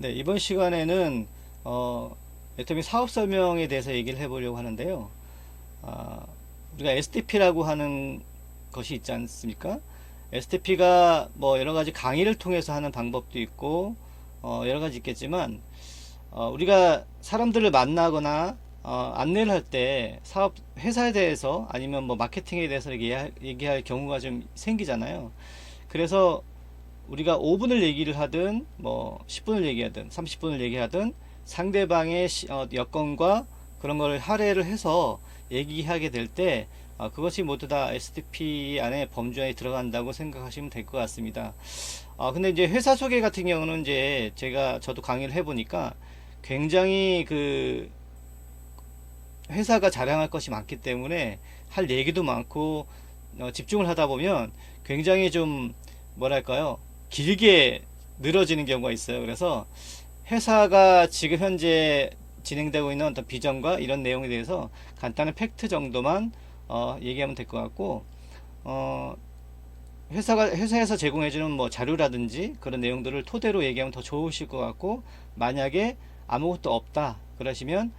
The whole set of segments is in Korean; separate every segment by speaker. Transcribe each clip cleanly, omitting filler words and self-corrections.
Speaker 1: 네, 이번 시간에는 애터미 사업 설명에 대해서 얘기를 해보려고 하는데요. 아, 우리가 STP라고 하는 것이 있지 않습니까? STP가 뭐 여러 가지 강의를 통해서 하는 방법도 있고 여러 가지 있겠지만 우리가 사람들을 만나거나 안내를 할 때 사업 회사에 대해서 아니면 뭐 마케팅에 대해서 얘기할 경우가 좀 생기잖아요. 그래서 우리가 5분을 얘기를 하든 뭐 10분을 얘기하든 30분을 얘기하든 상대방의 여건과 그런 걸 할애를 해서 얘기하게 될 때 그것이 모두 다 SDP 안에 범주 안에 들어간다고 생각하시면 될 것 같습니다. 근데 이제 회사 소개 같은 경우는 이제 저도 강의를 해보니까 굉장히 그 회사가 자랑할 것이 많기 때문에 할 얘기도 많고 집중을 하다 보면 굉장히 좀 뭐랄까요, 길게 늘어지는 경우가 있어요. 그래서 회사가 지금 현재 진행되고 있는 어떤 비전과 이런 내용에 대해서 간단한 팩트 정도만 얘기하면 될 것 같고, 어, 회사에서 제공해주는 뭐 자료라든지 그런 내용들을 토대로 얘기하면 더 좋으실 것 같고, 만약에 아무것도 없다 그러시면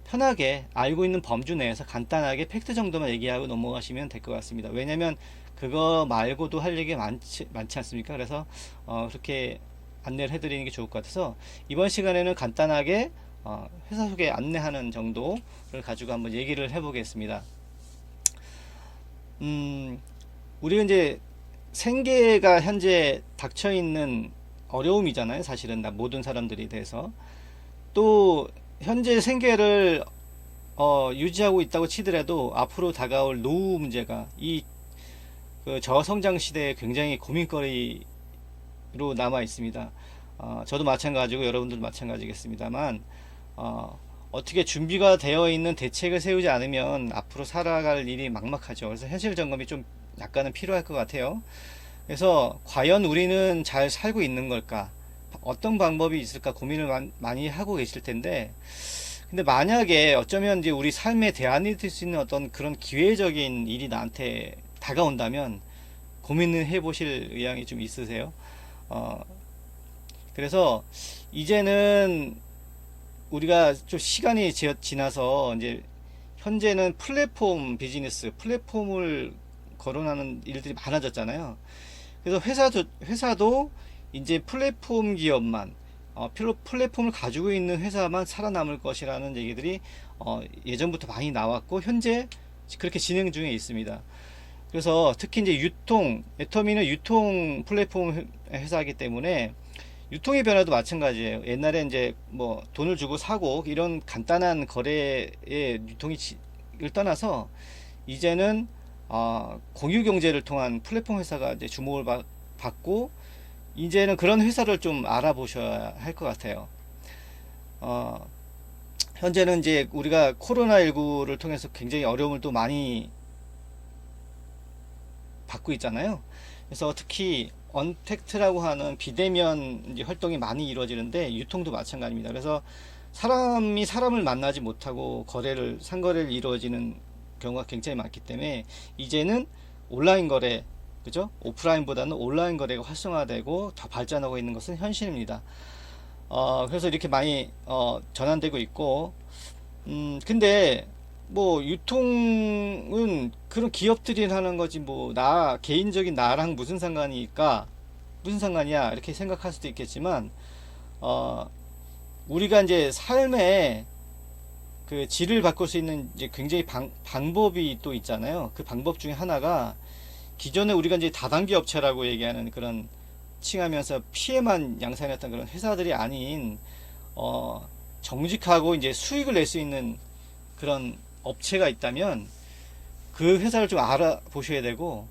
Speaker 1: 편하게 알고 있는 범주 내에서 간단하게 팩트 정도만 얘기하고 넘어가시면 될 것 같습니다. 왜냐면 그거 말고도 할 얘기가 많지 않습니까? 그래서 그렇게 안내를 해드리는 게 좋을 것 같아서 이번 시간에는 간단하게 회사 소개 안내하는 정도를 가지고 한번 얘기를 해보겠습니다. 음, 우리가 이제 생계가 현재 닥쳐 있는 어려움이잖아요. 사실은 모든 사람들이 대해서 또 현재 생계를 유지하고 있다고 치더라도 앞으로 다가올 노후 문제가 그 저성장 시대에 굉장히 고민거리로 남아 있습니다. 저도 마찬가지고 여러분들도 마찬가지겠습니다만 어떻게 준비가 되어 있는 대책을 세우지 않으면 앞으로 살아갈 일이 막막하죠. 그래서 현실 점검이 좀 약간은 필요할 것 같아요. 그래서 과연 우리는 잘 살고 있는 걸까? 어떤 방법이 있을까 고민을 많이 하고 계실 텐데, 근데 만약에 어쩌면 이제 우리 삶에 대안이 될 수 있는 어떤 그런 기회적인 일이 나한테 다가온다면 고민을 해보실 의향이 좀 있으세요? 어, 그래서 이제는 우리가 좀 시간이 지나서 이제 현재는 플랫폼 비즈니스, 플랫폼을 거론하는 일들이 많아졌잖아요. 그래서 회사도 이제 플랫폼 기업만, 플랫폼을 가지고 있는 회사만 살아남을 것이라는 얘기들이 예전부터 많이 나왔고 현재 그렇게 진행 중에 있습니다. 그래서 특히 이제 애터미는 유통 플랫폼 회사이기 때문에 유통의 변화도 마찬가지예요. 옛날에 이제 뭐 돈을 주고 사고 이런 간단한 거래의 유통을 떠나서 이제는 공유 경제를 통한 플랫폼 회사가 이제 주목을 받고 이제는 그런 회사를 좀 알아보셔야 할 것 같아요. 어, 현재는 이제 우리가 코로나19를 통해서 굉장히 어려움을 또 많이 받고 있잖아요. 그래서 특히 언택트라고 하는 비대면 이제 활동이 많이 이루어지는데 유통도 마찬가지입니다. 그래서 사람이 사람을 만나지 못하고 상거래를 이루어지는 경우가 굉장히 많기 때문에 이제는 온라인 거래, 그죠? 오프라인보다는 온라인 거래가 활성화되고 더 발전하고 있는 것은 현실입니다. 그래서 이렇게 많이 전환되고 있고, 근데 뭐 유통은 그런 기업들이 하는 거지 뭐 나 개인적인 나랑 무슨 상관이야 이렇게 생각할 수도 있겠지만 어 우리가 이제 삶의 그 질을 바꿀 수 있는 이제 굉장히 방법이 또 있잖아요. 그 방법 중에 하나가 기존에 우리가 이제 다단계 업체라고 얘기하는 그런 칭하면서 피해만 양산했던 그런 회사들이 아닌 정직하고 이제 수익을 낼 수 있는 그런 업체가 있다면 그 회사를 좀 알아보셔야 되고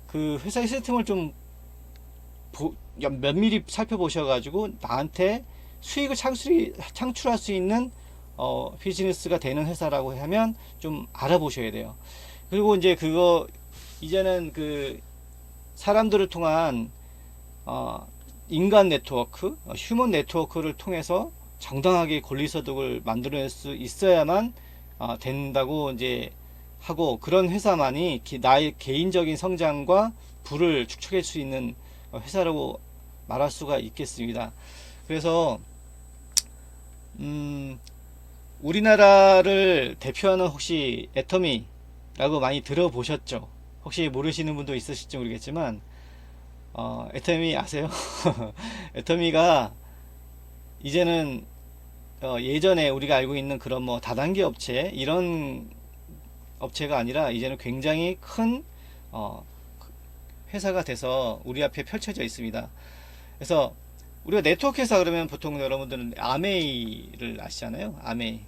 Speaker 1: 그 회사의 시스템을 좀 면밀히 살펴보셔가지고 나한테 수익을 창출할 수 있는 비즈니스가 되는 회사라고 하면 좀 알아보셔야 돼요. 그리고 이제 이제는 그 사람들을 통한 인간 네트워크, 휴먼 네트워크를 통해서 정당하게 권리소득을 만들어낼 수 있어야만 된다고 이제 하고 그런 회사만이 나의 개인적인 성장과 부를 축적할 수 있는 회사라고 말할 수가 있겠습니다. 그래서 우리나라를 대표하는 혹시 애터미라고 많이 들어보셨죠? 혹시 모르시는 분도 있으실지 모르겠지만 애터미 아세요? 애터미가 이제는 예전에 우리가 알고 있는 그런 뭐 다단계 업체 이런 업체가 아니라 이제는 굉장히 큰 어, 회사가 돼서 우리 앞에 펼쳐져 있습니다. 그래서 우리가 네트워크 회사 그러면 보통 여러분들은 아메이를 아시잖아요. 아메이.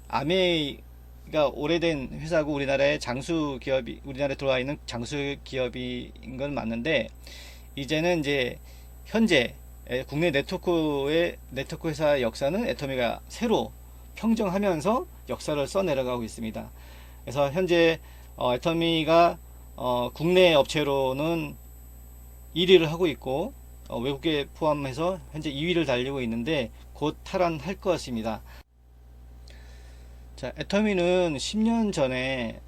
Speaker 1: 아메이가 오래된 회사고 우리나라의 장수 기업이 우리나라에 들어와 있는 장수 기업인 건 맞는데 이제는 이제 현재 국내 네트워크 회사 역사는 애터미가 새로 평정하면서 역사를 써내려가고 있습니다. 그래서 현재 애터미가 국내 업체로는 1위를 하고 있고 외국계 포함해서 현재 2위를 달리고 있는데 곧 탈환할 것입니다. 자, 애터미는 10년 전에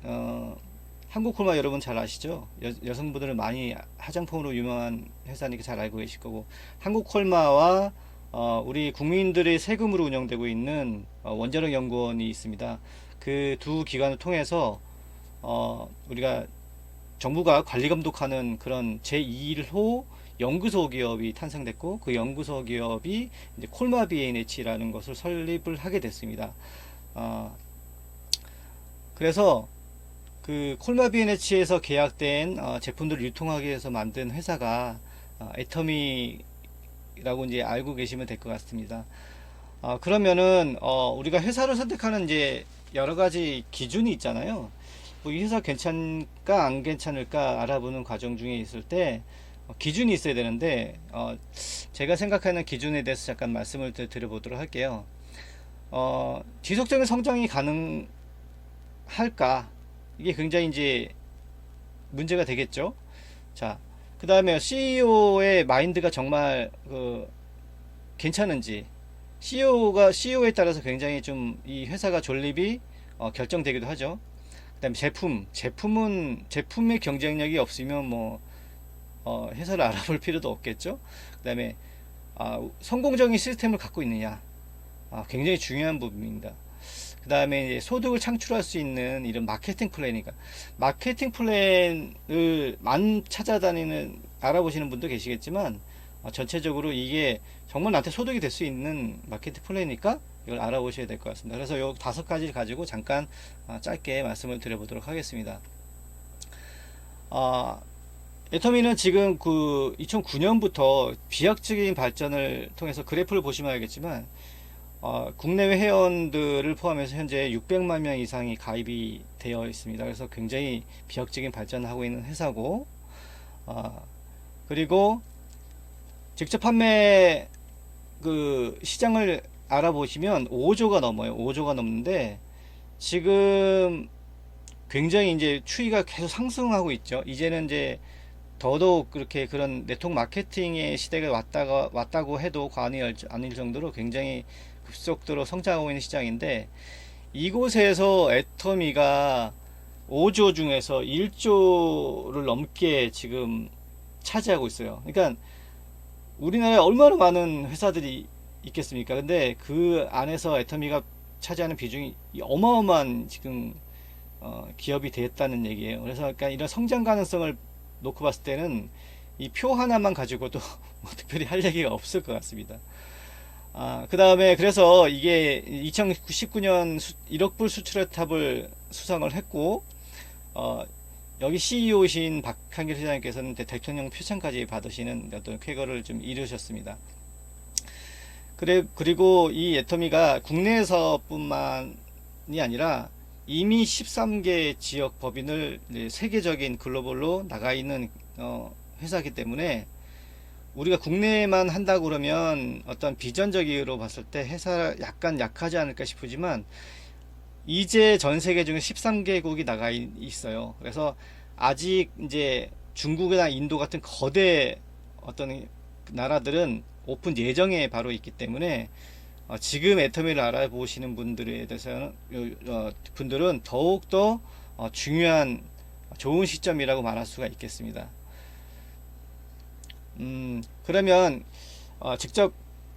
Speaker 1: 한국콜마 여러분 잘 아시죠? 여성분들은 많이 화장품으로 유명한 회사니까 잘 알고 계실 거고 한국콜마와 우리 국민들의 세금으로 운영되고 있는 원자력 연구원이 있습니다. 그 두 기관을 통해서 우리가 정부가 관리 감독하는 그런 제2호 연구소 기업이 탄생됐고 그 연구소 기업이 이제 콜마 BNH라는 것을 설립을 하게 됐습니다. 그래서 그 콜마 BNH에서 계약된 제품들을 유통하기 위해서 만든 회사가 애터미라고 이제 알고 계시면 될 것 같습니다. 그러면은 우리가 회사를 선택하는 이제 여러 가지 기준이 있잖아요. 뭐 이 회사 괜찮을까 안 괜찮을까 알아보는 과정 중에 있을 때 기준이 있어야 되는데 제가 생각하는 기준에 대해서 잠깐 말씀을 드려보도록 할게요. 지속적인 성장이 가능할까? 이게 굉장히 이제 문제가 되겠죠. 자, 그 다음에 CEO의 마인드가 정말 괜찮은지 CEO에 따라서 굉장히 좀 이 회사가 존립이 결정되기도 하죠. 그다음에 제품의 경쟁력이 없으면 뭐 회사를 알아볼 필요도 없겠죠. 그다음에 성공적인 시스템을 갖고 있느냐, 굉장히 중요한 부분입니다. 그 다음에 소득을 창출할 수 있는 이런 마케팅 플랜이니까 마케팅 플랜을 찾아다니는 알아보시는 분도 계시겠지만 전체적으로 이게 정말 나한테 소득이 될 수 있는 마케팅 플랜이니까 이걸 알아보셔야 될 것 같습니다. 그래서 요 5가지를 가지고 잠깐 짧게 말씀을 드려보도록 하겠습니다. 애터미는 지금 그 2009년부터 비약적인 발전을 통해서 그래프를 보시면 알겠지만 국내외 회원들을 포함해서 현재 600만 명 이상이 가입이 되어 있습니다. 그래서 굉장히 비약적인 발전을 하고 있는 회사고 그리고 직접 판매 그 시장을 알아보시면 5조가 넘어요. 5조가 넘는데 지금 굉장히 이제 추이가 계속 상승하고 있죠. 이제는 이제 더더욱 그렇게 그런 네트워크 마케팅의 시대가 왔다고 해도 과언이 아닐 정도로 굉장히 급속도로 성장하고 있는 시장인데 이곳에서 애터미가 5조 중에서 1조를 넘게 지금 차지하고 있어요. 그러니까 우리나라에 얼마나 많은 회사들이 있겠습니까? 근데 그 안에서 애터미가 차지하는 비중이 어마어마한 지금 기업이 됐다는 얘기예요. 그래서 그러니까 이런 성장 가능성을 놓고 봤을 때는 이 표 하나만 가지고도 뭐 특별히 할 얘기가 없을 것 같습니다. 그 다음에 그래서 이게 2019년 1억 불 수출의 탑을 수상을 했고 여기 CEO이신 박한길 회장님께서는 대통령 표창까지 받으시는 어떤 쾌거를 좀 이루셨습니다. 그리고 이 애터미가 국내에서뿐만이 아니라 이미 13개 지역 법인을 세계적인 글로벌로 나가 있는 회사이기 때문에 우리가 국내에만 한다고 그러면 어떤 비전적으로 봤을 때 회사 약간 약하지 않을까 싶지만 이제 전 세계 중에 13개국이 나가 있어요. 그래서 아직 이제 중국이나 인도 같은 거대 어떤 나라들은 오픈 예정에 바로 있기 때문에 지금 애터미를 알아보시는 분들에 대해서는 분들은 더욱더 중요한 좋은 시점이라고 말할 수가 있겠습니다. 그러면 직접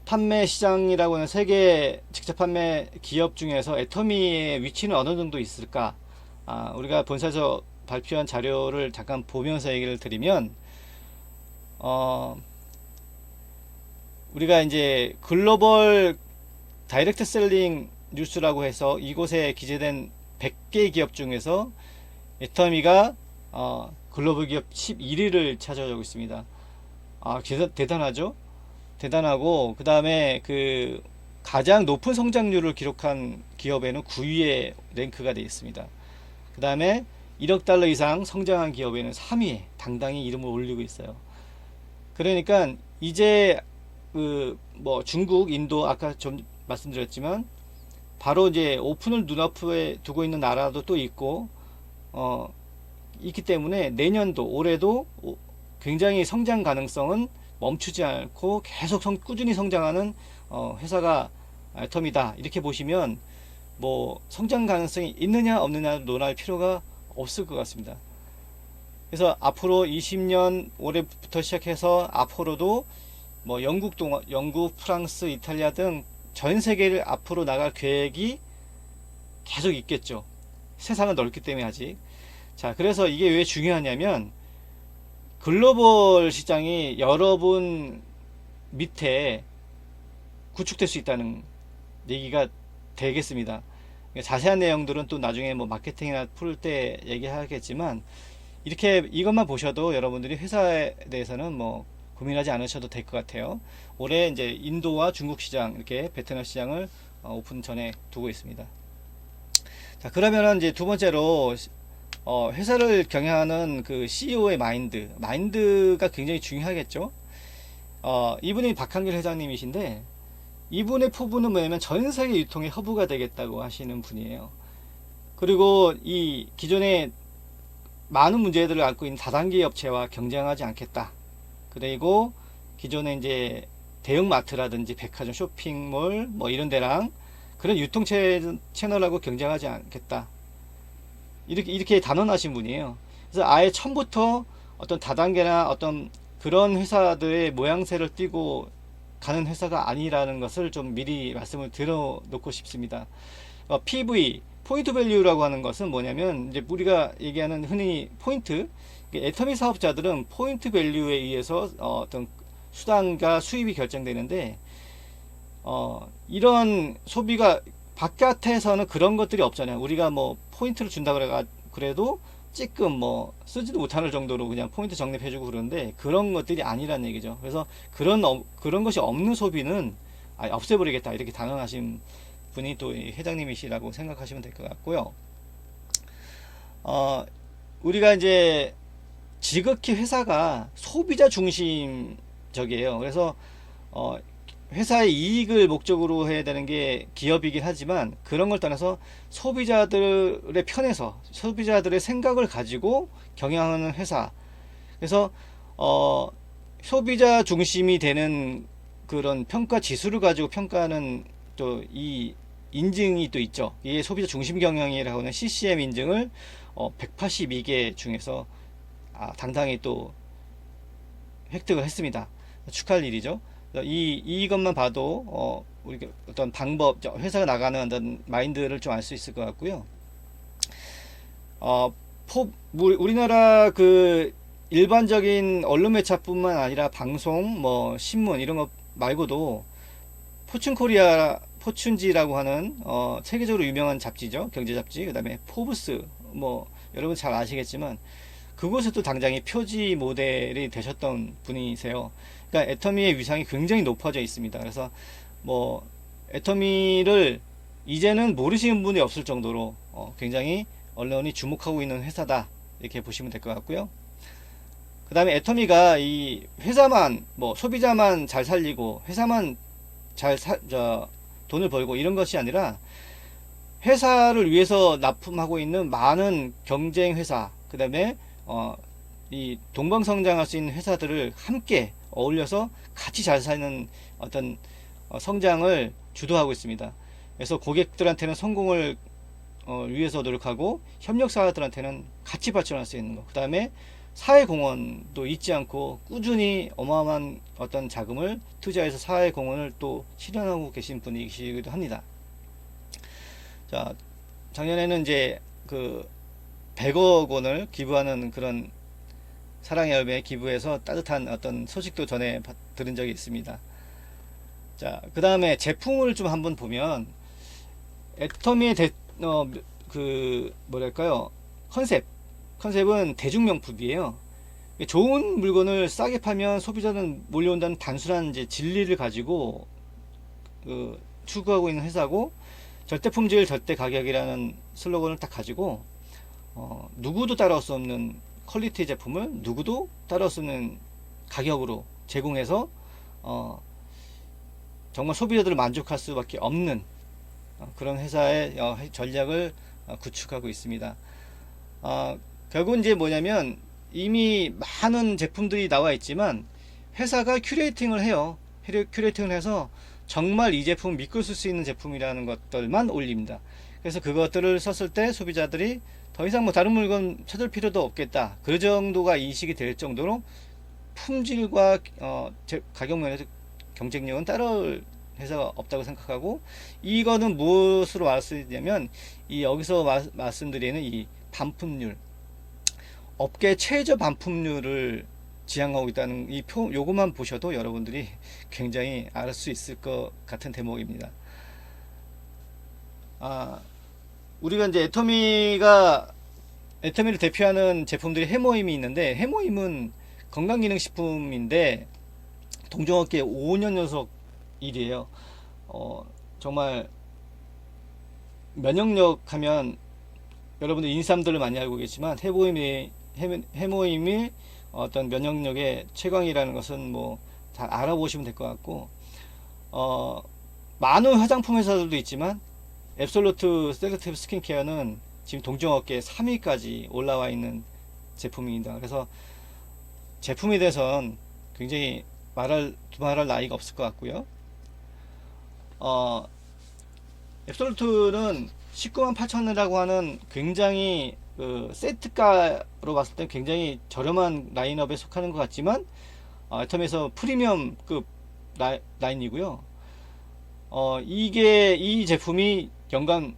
Speaker 1: 판매 시장이라고 하는 세계 직접 판매 기업 중에서 애터미의 위치는 어느 정도 있을까? 우리가 본사에서 발표한 자료를 잠깐 보면서 얘기를 드리면, 우리가 이제 글로벌 다이렉트 셀링 뉴스라고 해서 이곳에 기재된 100개 기업 중에서 애터미가 글로벌 기업 11위를 차지하고 있습니다. 대단하죠? 대단하고, 그 다음에 그 가장 높은 성장률을 기록한 기업에는 9위에 랭크가 되어 있습니다. 그 다음에 1억 달러 이상 성장한 기업에는 3위에 당당히 이름을 올리고 있어요. 그러니까 이제 그 뭐 중국, 인도 아까 좀 말씀드렸지만 바로 이제 오픈을 눈앞에 두고 있는 나라도 또 있고 있기 때문에 내년도 올해도 굉장히 성장 가능성은 멈추지 않고 계속 꾸준히 성장하는 회사가 애터미다 이렇게 보시면 뭐 성장 가능성이 있느냐 없느냐 논할 필요가 없을 것 같습니다. 그래서 앞으로 20년 올해부터 시작해서 앞으로도 뭐 영국, 프랑스, 이탈리아 등 전 세계를 앞으로 나갈 계획이 계속 있겠죠. 세상은 넓기 때문에 아직. 자, 그래서 이게 왜 중요하냐면 글로벌 시장이 여러분 밑에 구축될 수 있다는 얘기가 되겠습니다. 자세한 내용들은 또 나중에 뭐 마케팅이나 풀 때 얘기하겠지만 이렇게 이것만 보셔도 여러분들이 회사에 대해서는 뭐 고민하지 않으셔도 될 것 같아요. 올해 이제 인도와 중국 시장, 이렇게 베트남 시장을 오픈 전에 두고 있습니다. 자, 그러면은 이제 두 번째로 회사를 경영하는 그 CEO의 마인드가 굉장히 중요하겠죠. 이분이 박한길 회장님이신데 이분의 포부는 뭐냐면 전 세계 유통의 허브가 되겠다고 하시는 분이에요. 그리고 이 기존에 많은 문제들을 앓고 있는 다단계 업체와 경쟁하지 않겠다. 그리고 기존에 이제 대형마트라든지 백화점, 쇼핑몰 뭐 이런 데랑 그런 유통 채널하고 경쟁하지 않겠다. 이렇게 단언하신 분이에요. 그래서 아예 처음부터 어떤 다단계나 어떤 그런 회사들의 모양새를 띠고 가는 회사가 아니라는 것을 좀 미리 말씀을 드려놓고 싶습니다. PV, 포인트 밸류라고 하는 것은 뭐냐면 이제 우리가 얘기하는 흔히 포인트, 애터미 사업자들은 포인트 밸류에 의해서 어떤 수단과 수입이 결정되는데 이런 소비가 바깥에서는 그런 것들이 없잖아요. 우리가 뭐 포인트를 준다 그래도 찌끔 뭐 쓰지도 못하는 정도로 그냥 포인트 적립해주고 그러는데 그런 것들이 아니라는 얘기죠. 그래서 그런 것이 없는 소비는 없애버리겠다 이렇게 단언하신 분이 또 회장님이시라고 생각하시면 될 것 같고요. 우리가 이제 지극히 회사가 소비자 중심적이에요. 그래서 회사의 이익을 목적으로 해야 되는 게 기업이긴 하지만 그런 걸 떠나서 소비자들의 편에서 소비자들의 생각을 가지고 경영하는 회사. 그래서 소비자 중심이 되는 그런 평가 지수를 가지고 평가하는 또 이 인증이 또 있죠. 이게 소비자 중심 경영이라고 하는 CCM 인증을 182개 중에서 당당히 또 획득을 했습니다. 축하할 일이죠. 이것만 봐도 우리 어떤 방법, 회사가 나가는 어떤 마인드를 좀 알 수 있을 것 같고요. 우리나라 그 일반적인 언론 매체뿐만 아니라 방송, 뭐 신문 이런 것 말고도 포춘지라고 하는 세계적으로 유명한 잡지죠. 경제 잡지. 그다음에 포브스, 뭐 여러분 잘 아시겠지만 그곳에도 당장이 표지 모델이 되셨던 분이세요. 그러니까 애터미의 위상이 굉장히 높아져 있습니다. 그래서 뭐 애터미를 이제는 모르시는 분이 없을 정도로 굉장히 언론이 주목하고 있는 회사다 이렇게 보시면 될 것 같고요. 그 다음에 애터미가 이 회사만 뭐 소비자만 잘 살리고 회사만 돈을 벌고 이런 것이 아니라 회사를 위해서 납품하고 있는 많은 경쟁 회사, 그 다음에 이 동방성장할 수 있는 회사들을 함께 어울려서 같이 잘 사는 어떤 성장을 주도하고 있습니다. 그래서 고객들한테는 성공을 위해서 노력하고 협력사들한테는 같이 발전할 수 있는 것. 그 다음에 사회공헌도 잊지 않고 꾸준히 어마어마한 어떤 자금을 투자해서 사회공헌을 또 실현하고 계신 분이시기도 합니다. 자, 작년에는 이제 그 100억 원을 기부하는 그런 사랑의 열매 기부해서 따뜻한 어떤 소식도 전해 들은 적이 있습니다. 자, 그 다음에 제품을 좀 한번 보면 애터미의 그 뭐랄까요, 컨셉은 대중명품이에요. 좋은 물건을 싸게 팔면 소비자는 몰려온다는 단순한 이제 진리를 가지고 추구하고 있는 회사고, 절대 품질 절대 가격이라는 슬로건을 딱 가지고 누구도 따라올 수 없는 퀄리티 제품을 누구도 따라올 수 없는 가격으로 제공해서 정말 소비자들을 만족할 수밖에 없는 그런 회사의 전략을 구축하고 있습니다. 결국 이제 뭐냐면 이미 많은 제품들이 나와 있지만 회사가 큐레이팅을 해요. 큐레이팅을 해서 정말 이 제품 믿고 쓸 수 있는 제품이라는 것들만 올립니다. 그래서 그것들을 썼을 때 소비자들이 더 이상 뭐 다른 물건 찾을 필요도 없겠다, 그 정도가 인식이 될 정도로 품질과 가격 면에서 경쟁력은 따라올 회사가 없다고 생각하고, 이거는 무엇으로 말할 수 있냐면 이 여기서 말씀드리는 이 반품률, 업계 최저 반품률을 지향하고 있다는 이 요것만 보셔도 여러분들이 굉장히 알 수 있을 것 같은 대목입니다. 우리가 이제 애터미를 대표하는 제품들이 해모임이 있는데, 해모임은 건강기능식품인데 동종업계 5년 연속 1위에요. 정말 면역력 하면 여러분들 인삼들을 많이 알고 계시지만 해모임이 어떤 면역력의 최강이라는 것은 뭐 잘 알아보시면 될 것 같고, 많은 화장품 회사들도 있지만 앱솔루트 셀렉티브 스킨케어는 지금 동종업계 3위까지 올라와 있는 제품입니다. 그래서 제품에 대해서는 굉장히 두말할 나위가 없을 것 같고요. 앱솔루트는 198,000원이라고 하는 굉장히 세트가로 봤을 때 굉장히 저렴한 라인업에 속하는 것 같지만 애터미에서 프리미엄급 라인이고요. 이 제품이 연간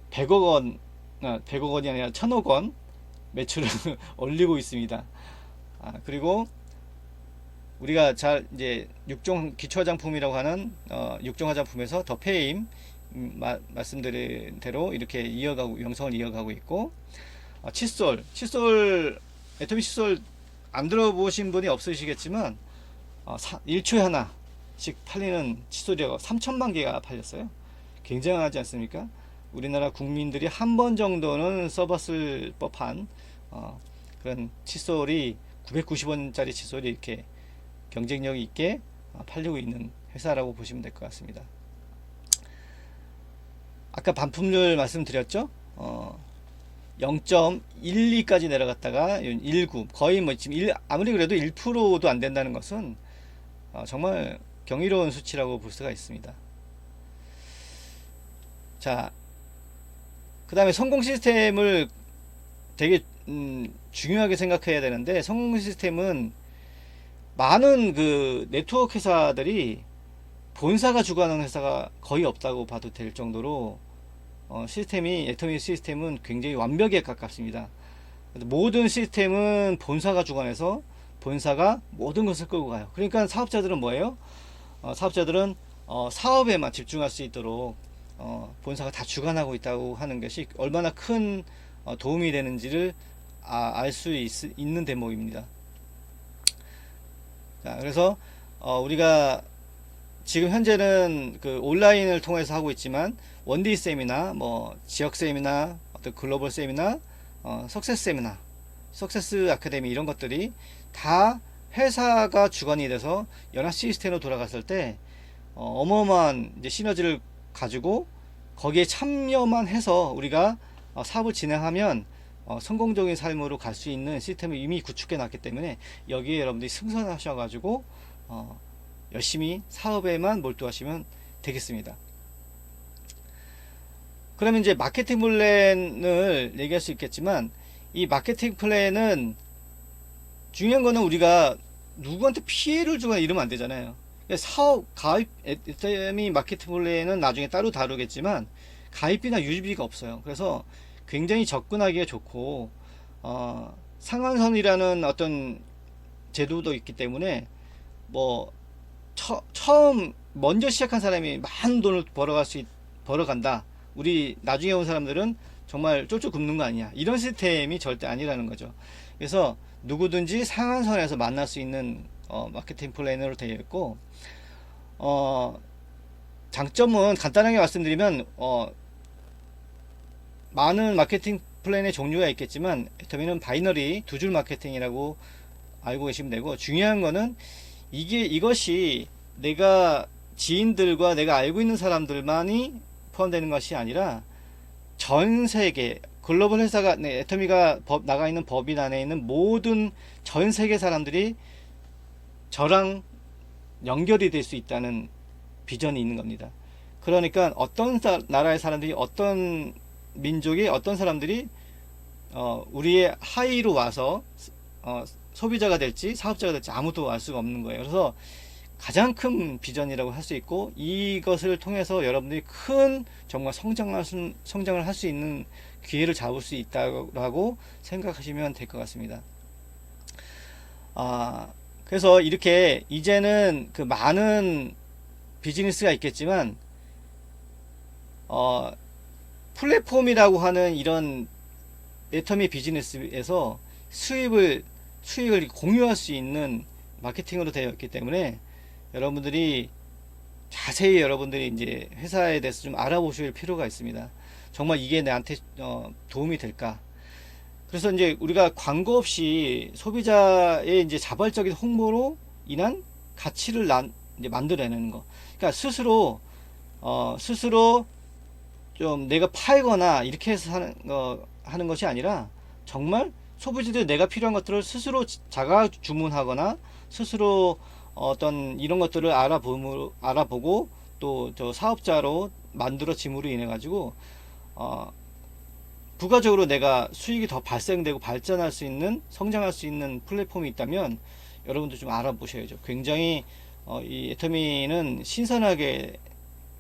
Speaker 1: 100억 원, 100억 원이 아니라 1000억 원 매출을 올리고 있습니다. 그리고 우리가 잘 이제 육종 기초 화장품이라고 하는 육종 화장품에서 더 페임 말씀드린 대로 이렇게 영성을 이어가고 있고, 칫솔 애터미 칫솔 안 들어보신 분이 없으시겠지만 1초에 하나씩 팔리는 칫솔이라고 3천만 개가 팔렸어요. 굉장하지 않습니까? 우리나라 국민들이 한 번 정도는 써봤을 법한 그런 칫솔이 990원짜리 칫솔이 이렇게 경쟁력 있게 팔리고 있는 회사라고 보시면 될 것 같습니다. 아까 반품률 말씀드렸죠? 0.12까지 내려갔다가 19, 거의 뭐 지금 아무리 그래도 1%도 안 된다는 것은 정말 경이로운 수치라고 볼 수가 있습니다. 자, 그 다음에 성공 시스템을 되게 중요하게 생각해야 되는데, 성공 시스템은 많은 그 네트워크 회사들이 본사가 주관하는 회사가 거의 없다고 봐도 될 정도로 애터미 시스템은 굉장히 완벽에 가깝습니다. 모든 시스템은 본사가 주관해서 본사가 모든 것을 끌고 가요. 그러니까 사업자들은 뭐예요? 사업자들은 사업에만 집중할 수 있도록 본사가 다 주관하고 있다고 하는 것이 얼마나 큰 도움이 되는지를 알 수 있는 대목입니다. 자, 그래서 우리가 지금 현재는 그 온라인을 통해서 하고 있지만 원데이 세미나, 뭐 지역 세미나, 어떤 글로벌 세미나, 석세스 세미나, 석세스 아카데미, 이런 것들이 다 회사가 주관이 돼서 연합 시스템으로 돌아갔을 때 어마어마한 이제 시너지를 가지고 거기에 참여만 해서 우리가 사업을 진행하면 성공적인 삶으로 갈 수 있는 시스템을 이미 구축해 놨기 때문에 여기에 여러분들이 승선하셔 가지고 열심히 사업에만 몰두하시면 되겠습니다. 그러면 이제 마케팅 플랜을 얘기할 수 있겠지만, 이 마케팅 플랜은 중요한 거는 우리가 누구한테 피해를 주거나 이러면 안 되잖아요. 사업 가입 SME 마케팅 플레이는 나중에 따로 다루겠지만 가입비나 유지비가 없어요. 그래서 굉장히 접근하기가 좋고 상한선이라는 어떤 제도도 있기 때문에 뭐 처음 먼저 시작한 사람이 많은 돈을 벌어간다. 우리 나중에 온 사람들은 정말 쫄쫄 굶는 거 아니야. 이런 시스템이 절대 아니라는 거죠. 그래서 누구든지 상한선에서 만날 수 있는 마케팅 플래너로 되어 있고, 어, 장점은 간단하게 말씀드리면 많은 마케팅 플랜의 종류가 있겠지만 애터미는 바이너리 두 줄 마케팅이라고 알고 계시면 되고, 중요한 거는 이것이 내가 지인들과 내가 알고 있는 사람들만이 포함되는 것이 아니라 전 세계 글로벌 회사가 애터미가 나가 있는 법인 안에 있는 모든 전 세계 사람들이 저랑 연결이 될 수 있다는 비전이 있는 겁니다. 그러니까 어떤 나라의 사람들이, 어떤 민족이, 어떤 사람들이 우리의 하위로 와서 소비자가 될지 사업자가 될지 아무도 알 수가 없는 거예요. 그래서 가장 큰 비전이라고 할 수 있고, 이것을 통해서 여러분들이 큰 정말 성장을 할 수 있는 기회를 잡을 수 있다고 생각하시면 될 것 같습니다. 그래서 이렇게 이제는 그 많은 비즈니스가 있겠지만 플랫폼이라고 하는 이런 애터미 비즈니스에서 수익을 공유할 수 있는 마케팅으로 되어 있기 때문에 여러분들이 자세히 이제 회사에 대해서 좀 알아보실 필요가 있습니다. 정말 이게 나한테 도움이 될까? 그래서 이제 우리가 광고 없이 소비자의 이제 자발적인 홍보로 인한 가치를 이제 만들어내는 거. 그러니까 스스로 좀 내가 팔거나 이렇게 해서 하는 것이 아니라 정말 소비자들이 내가 필요한 것들을 스스로 자가 주문하거나 스스로 어떤 이런 것들을 알아보고 또 저 사업자로 만들어짐으로 인해 가지고 부가적으로 내가 수익이 더 발생되고 발전할 수 있는, 성장할 수 있는 플랫폼이 있다면 여러분들 좀 알아보셔야죠. 굉장히 이 애터미는 신선하게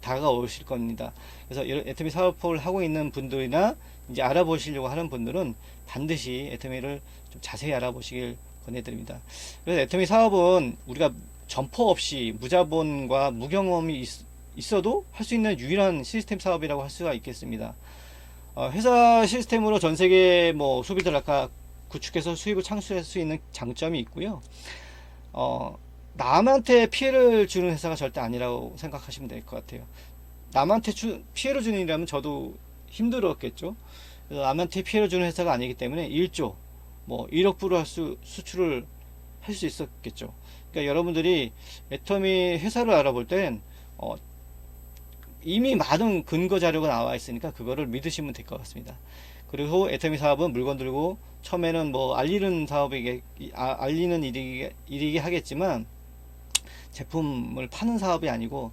Speaker 1: 다가오실 겁니다. 그래서 애터미 사업을 하고 있는 분들이나 이제 알아보시려고 하는 분들은 반드시 애터미를 좀 자세히 알아보시길 권해드립니다. 그래서 애터미 사업은 우리가 점포 없이 무자본과 무경험이 있어도 할 수 있는 유일한 시스템 사업이라고 할 수가 있겠습니다. 회사 시스템으로 전 세계 뭐 소비자 락화 구축해서 수익을 창출할 수 있는 장점이 있고요. 남한테 피해를 주는 회사가 절대 아니라고 생각하시면 될 것 같아요. 남한테 피해를 주는 일이라면 저도 힘들었겠죠. 그래서 남한테 피해를 주는 회사가 아니기 때문에 1조, 뭐 1억 불을 수출을 할 수 있었겠죠. 그러니까 여러분들이 애터미 회사를 알아볼 땐 이미 많은 근거 자료가 나와 있으니까 그거를 믿으시면 될 것 같습니다. 그리고 애터미 사업은 물건 들고 처음에는 뭐 알리는 일이기 하겠지만 제품을 파는 사업이 아니고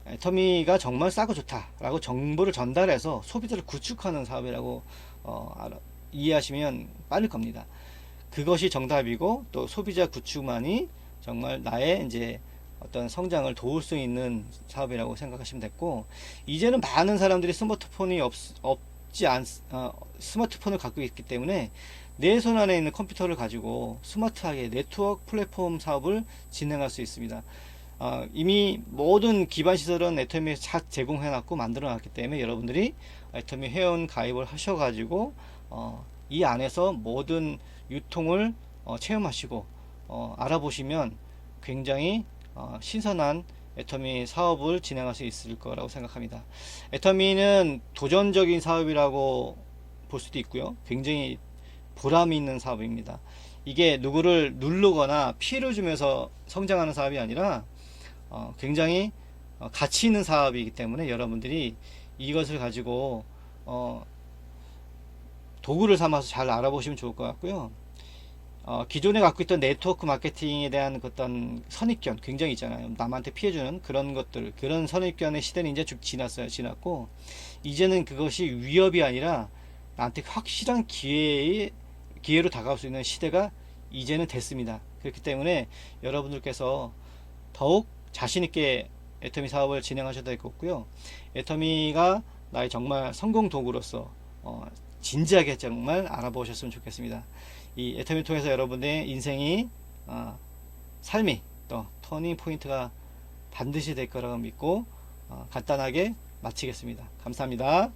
Speaker 1: 애터미가 정말 싸고 좋다라고 정보를 전달해서 소비자를 구축하는 사업이라고 이해하시면 빠를 겁니다. 그것이 정답이고 또 소비자 구축만이 정말 나의 이제 어떤 성장을 도울 수 있는 사업이라고 생각하시면 됐고, 이제는 많은 사람들이 스마트폰을 갖고 있기 때문에 내 손 안에 있는 컴퓨터를 가지고 스마트하게 네트워크 플랫폼 사업을 진행할 수 있습니다. 이미 모든 기반 시설은 애터미에 다 제공해 놨고 만들어 놨기 때문에 여러분들이 애터미 회원 가입을 하셔가지고 이 안에서 모든 유통을 체험하시고 알아보시면 굉장히 신선한 애터미 사업을 진행할 수 있을 거라고 생각합니다. 애터미는 도전적인 사업이라고 볼 수도 있고요. 굉장히 보람이 있는 사업입니다. 이게 누구를 누르거나 피해를 주면서 성장하는 사업이 아니라 굉장히 가치 있는 사업이기 때문에 여러분들이 이것을 가지고 도구를 삼아서 잘 알아보시면 좋을 것 같고요. 기존에 갖고 있던 네트워크 마케팅에 대한 어떤 선입견 굉장히 있잖아요. 남한테 피해주는 그런 것들, 그런 선입견의 시대는 이제 쭉 지났고, 이제는 그것이 위협이 아니라 나한테 확실한 기회로 다가올 수 있는 시대가 이제는 됐습니다. 그렇기 때문에 여러분들께서 더욱 자신있게 애터미 사업을 진행하셔야 될 것 같고요. 애터미가 나의 정말 성공 도구로서 진지하게 정말 알아보셨으면 좋겠습니다. 이 애터미 통해서 여러분의 인생이 삶이 또 터닝 포인트가 반드시 될 거라고 믿고 간단하게 마치겠습니다. 감사합니다.